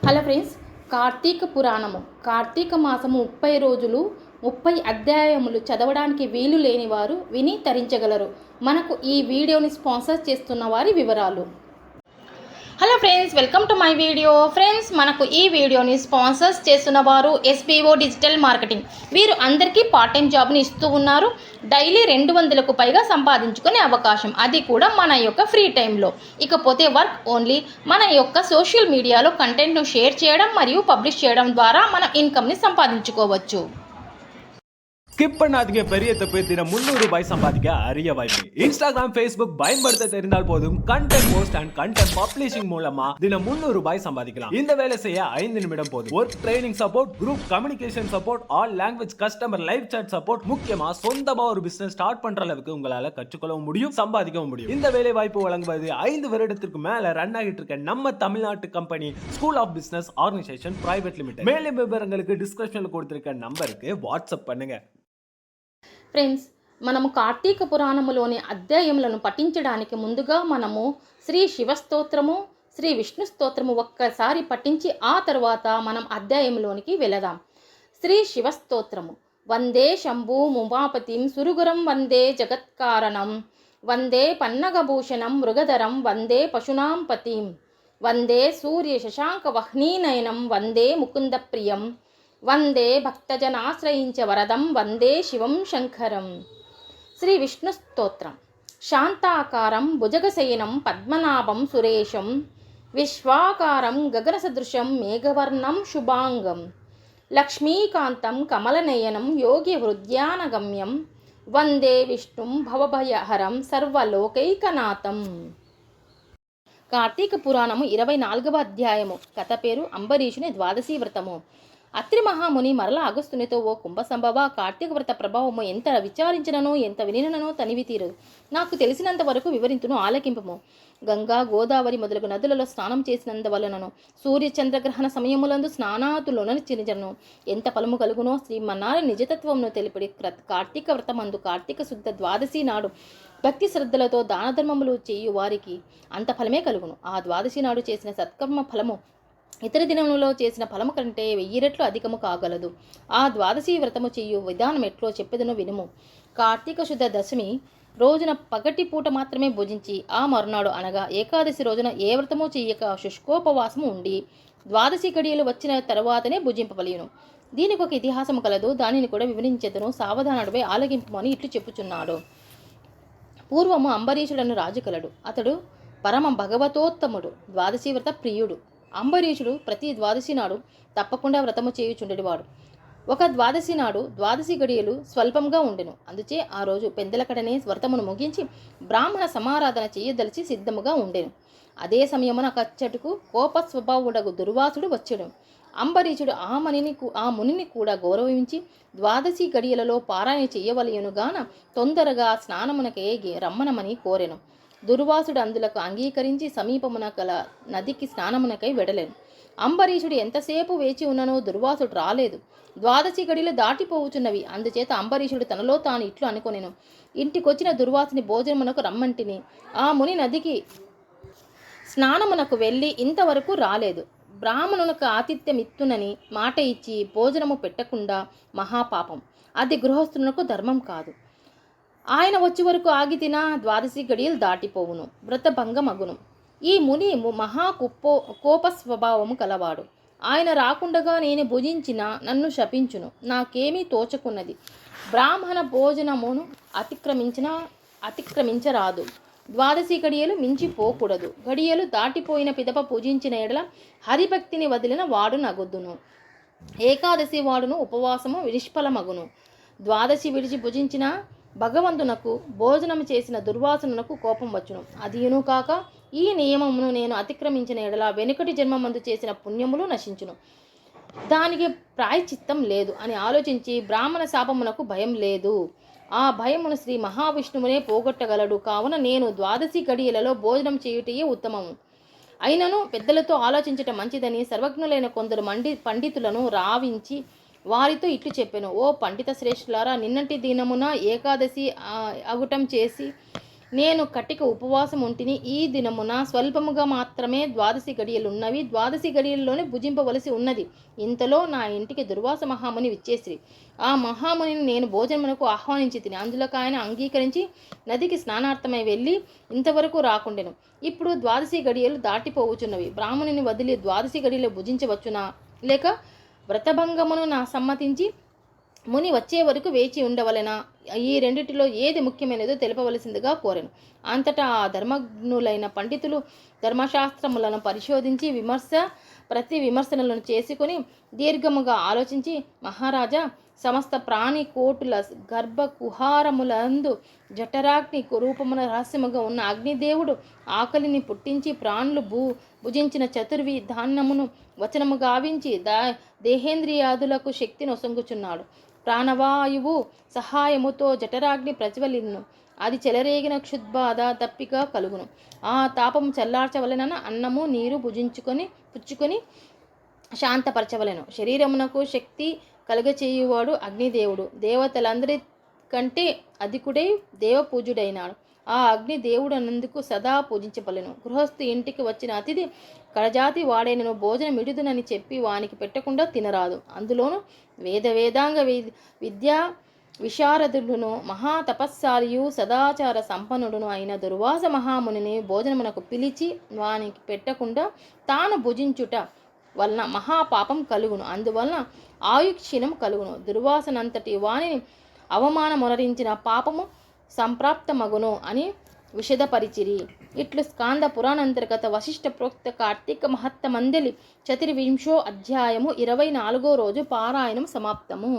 Hello friends, Karthika పురాణము కార్తీక మాసము 30 రోజులు 30 అధ్యాయములు చదవడానికి వీలు లేని వారు విని తరించగలరు. మనకు ఈ వీడియోని స్పాన్సర్ చేస్తున్న వారి వివరాలు. Hello friends, welcome to my video. Friends, మనకు ఈ వీడియోని స్పాన్సర్స్ చేస్తున్న వారు ఎస్బీఓ డిజిటల్ మార్కెటింగ్. వీరు అందరికీ పార్ట్ టైం జాబ్ని ఇస్తూ ఉన్నారు. డైలీ 200కు పైగా సంపాదించుకునే అవకాశం, అది కూడా మన యొక్క ఫ్రీ టైంలో. ఇకపోతే వర్క్ ఓన్లీ. మన యొక్క సోషల్ మీడియాలో కంటెంట్ను షేర్ చేయడం మరియు பப்ளிஷ் చేయడం ద్వారా మన ఇన్కమ్ని సంపాదించుకోవచ్చు. ஸ்கிப் பண்ணாதீங்க, பெரிய தப்பு. தினம் 300 ரூபாய் சம்பாதிக்க அரிய வாய்ப்பு. இன்ஸ்டாகிராம், ஃபேஸ்புக் பயன்படுத்த தெரிந்தால் போதும். Content post and content publishing மூலமா தினம் 300 ரூபாய் சம்பாதிக்கலாம். இந்த வேலை செய்ய 5 நிமிடம் போதும். Work training support, group communication support, all language customer live chat support, முக்கியமா சொந்தமா ஒரு பிசினஸ் ஸ்டார்ட் பண்ற அளவுக்கு உங்களால கற்றுக்கொள்ளவும் முடியும், சம்பாதிக்கவும் முடியும். இந்த வேலை வாய்ப்பு வழங்குவது 5 வருடத்திற்கு மேல ரன் ஆகிட்டு இருக்க நம்ம தமிழ்நாட்டு company school of business organisation private limited. மேலும் விவரங்களுக்கு டிஸ்கிரிப்ஷன்ல கொடுத்திருக்க நம்பருக்கு வாட்ஸ்அப் பண்ணுங்க. ఫ్రెండ్స్, మనము కార్తీక పురాణములోని అధ్యాయములను పఠించడానికి ముందుగా మనము శ్రీ శివస్తోత్రము, శ్రీ విష్ణు స్తోత్రము ఒక్కసారి పఠించి ఆ తర్వాత మనం అధ్యాయంలోనికి వెళదాం. శ్రీ శివస్తోత్రము. వందే శంభు ఉమాపతిం సురుగురం వందే జగత్కారణం వందే పన్నగభూషణం మృగధరం వందే పశునాం పతిం వందే సూర్య శశాంక వహ్నీనయనం వందే ముకుంద ప్రియం వందే భక్తజనాశ్రయించ వరదం వందే శివం శంకరం. శ్రీ విష్ణు స్తోత్రం. శాంతాకారం భుజగశయనం పద్మనాభం సురేశం విశ్వాకారం గగనసదృశం మేఘవర్ణం శుభాంగం లక్ష్మీకాంతం కమలనయనం యోగి హృద్యానగమ్యం వందే విష్ణుం భవభయహరం సర్వలోకైకనాథం. కార్తీక పురాణము 24వ అధ్యాయము. కథ పేరు అంబరీషుని ద్వాదశి వ్రతము. అత్రి మహాముని మరల అగస్తునితో, ఓ కుంభసంభవ, కార్తీక వ్రత ప్రభావము ఎంత విచారించిననో ఎంత వినిననో తనివి తీరదు. నాకు తెలిసినంత వరకు వివరింతును, ఆలకింపము. గంగా, గోదావరి మొదలగు నదులలో స్నానం చేసినందువలనను, సూర్య చంద్రగ్రహణ సమయములందు స్నానాతులను ఎంత ఫలము కలుగునో శ్రీమన్నారాయణ నిజతత్వమును తెలిపడి కార్తీక వ్రతమందు కార్తీక శుద్ధ ద్వాదశి నాడు భక్తి శ్రద్ధలతో దాన ధర్మములు చేయు వారికి అంత ఫలమే కలుగును. ఆ ద్వాదశి నాడు చేసిన సత్కర్మ ఫలము ఇతర దినములలో చేసిన ఫలము కంటే 1000 రెట్లు అధికము కాగలదు. ఆ ద్వాదశి వ్రతము చేయు విధానం ఎట్లో చెప్పెదను వినుము. కార్తీక శుద్ధ దశమి రోజున పగటి పూట మాత్రమే భుజించి ఆ మరునాడు అనగా ఏకాదశి రోజున ఏ వ్రతము చెయ్యక శుష్కోపవాసము ఉండి ద్వాదశి గడియలు వచ్చిన తరువాతనే భుజింపవలెను. దీనికి ఒక ఇతిహాసము కలదు, దానిని కూడా వివరించెదను, సావధానుడిపై ఆలగింపమని ఇట్లు చెప్పుచున్నాడు. పూర్వము అంబరీషుడను రాజు కలడు. అతడు పరమ భగవతోత్తముడు, ద్వాదశి వ్రత ప్రియుడు. అంబరీషుడు ప్రతి ద్వాదశి నాడు తప్పకుండా వ్రతము చేయుచుండెడివాడు. ఒక ద్వాదశి నాడు ద్వాదశి గడియలు స్వల్పంగా ఉండెను. అందుచే ఆ రోజు పెందలకడనే వ్రతమును ముగించి బ్రాహ్మణ సమారాధన చేయదలిచి సిద్ధముగా ఉండెను. అదే సమయమున కచ్చటుకు కోప స్వభావుడగు దుర్వాసుడు వచ్చెను. అంబరీషుడు ఆ మునిని కూడా గౌరవించి ద్వాదశి గడియలలో పారాయణ చేయవలయునుగాన తొందరగా స్నానమునకే రమ్మనమని కోరెను. దుర్వాసుడు అందులకు అంగీకరించి సమీపమున గల నదికి స్నానమునకై వెడలేను. అంబరీషుడు ఎంతసేపు వేచి ఉన్ననో దుర్వాసుడు రాలేదు. ద్వాదశి గడిలు దాటిపోవుచున్నవి. అందుచేత అంబరీషుడు తనలో తాను ఇట్లు అనుకొనెను, ఇంటికొచ్చిన దుర్వాసుని భోజనమునకు రమ్మంటిని. ఆ ముని నదికి స్నానమునకు వెళ్ళి ఇంతవరకు రాలేదు. బ్రాహ్మణునకు ఆతిథ్యం ఇత్తునని మాట ఇచ్చి భోజనము పెట్టకుండా మహాపాపం. అది గృహస్థునకు ధర్మం కాదు. ఆయన వచ్చే వరకు ఆగి తిన ద్వాదశి గడియలు దాటిపోవును, వ్రతభంగమగును. ఈ ముని కోప స్వభావము కలవాడు. ఆయన రాకుండగా నేను భుజించిన నన్ను శపించును, నాకేమీ తోచకున్నది. బ్రాహ్మణ భోజనమును అతిక్రమించరాదు. ద్వాదశి గడియలు మించిపోకూడదు. గడియలు దాటిపోయిన పిదప పూజించిన ఎడల హరిభక్తిని వదిలిన వాడు నగుద్దును. ఏకాదశి వాడును ఉపవాసము నిష్ఫలమగును. ద్వాదశి విడిచి భుజించిన భగవంతునకు భోజనము చేసిన దుర్వాసనకు కోపం వచ్చును. అదియును కాక ఈ నియమమును నేను అతిక్రమించిన ఎడల వెనుకటి జన్మమందు చేసిన పుణ్యములు నశించును, దానికి ప్రాయశ్చిత్తం లేదు అని ఆలోచించి బ్రాహ్మణ శాపమునకు భయం లేదు. ఆ భయమును శ్రీ మహావిష్ణువునే పోగొట్టగలడు. కావున నేను ద్వాదశి గడియలలో భోజనం చేయుటయే ఉత్తమము. అయినను పెద్దలతో ఆలోచించటం మంచిదని సర్వజ్ఞులైన కొందరు పండితులను రావించి వారితో ఇట్లు చెప్పాను, ఓ పండిత శ్రేష్ఠులారా, నిన్నటి దినమున ఏకాదశి అగుటం చేసి నేను కటిక ఉపవాసం ఉంటిని. ఈ దినమున స్వల్పముగా మాత్రమే ద్వాదశి గడియలున్నవి. ద్వాదశి గడియల్లోనే భుజింపవలసి ఉన్నది. ఇంతలో నా ఇంటికి దుర్వాస మహాముని విచ్చేసిరి. ఆ మహామునిని నేను భోజనమునకు ఆహ్వానించి తిని, అందులోకి ఆయన అంగీకరించి నదికి స్నానార్థమై వెళ్ళి ఇంతవరకు రాకుండెను. ఇప్పుడు ద్వాదశి గడియలు దాటిపోవుచున్నవి. బ్రాహ్మణుని వదిలి ద్వాదశి గడియలు భుజించవచ్చునా, లేక వ్రతభంగమును నా సమ్మతించి ముని వచ్చే వరకు వేచి ఉండవలెనా? ఈ రెండిటిలో ఏది ముఖ్యమైనదో తెలుపవలసిందిగా కోరెను. అంతటా ఆ ధర్మజ్ఞులైన పండితులు ధర్మశాస్త్రములను పరిశోధించి ప్రతి విమర్శనలను చేసుకొని దీర్ఘముగా ఆలోచించి, మహారాజా, సమస్త ప్రాణి కోటుల గర్భ కుహారములందు జఠరాగ్ని రూపమున రహస్యముగా ఉన్న అగ్నిదేవుడు ఆకలిని పుట్టించి ప్రాణులు భుజించిన చతుర్వి ధాన్యమును వచనము గావించి దేహేంద్రియాదులకు శక్తిని ఒసంగుచున్నాడు. ప్రాణవాయువు సహాయముతో జఠరాగ్ని ప్రజ్వలిను. అది చెలరేగిన క్షుద్బాధ దప్పిక కలుగును. ఆ తాపము చల్లార్చవలెనన అన్నము నీరు పుచ్చుకొని శాంతపరచవలెను. శరీరమునకు శక్తి కలుగచేయువాడు అగ్నిదేవుడు. దేవతలందరి కంటే అధికుడై దేవపూజుడైనాడు. ఆ అగ్ని దేవుడనందుకు సదా పూజించవలెను. గృహస్థు ఇంటికి వచ్చిన అతిథి కడజాతి వాడైనను భోజనం ఇడుదునని చెప్పి వానికి పెట్టకుండా తినరాదు. అందులోను వేదాంగ విద్యా విశారదుడును మహాతపస్సాలియు సదాచార సంపన్నుడును అయిన దుర్వాస మహామునిని భోజనమునకు పిలిచి వానికి పెట్టకుండా తాను భుజించుట వలన మహాపాపం కలుగును. అందువలన ఆయుక్షీణం కలుగును. దుర్వాసనంతటి వానిని అవమానమునరించిన పాపము సంప్రాప్తమగును అని విషదపరిచిరి. ఇట్లు స్కాంద పురాణాంతర్గత వశిష్ఠ ప్రోక్త కార్తీక మహత్త మందలి 24వ అధ్యాయము 24వ రోజు పారాయణం సమాప్తము.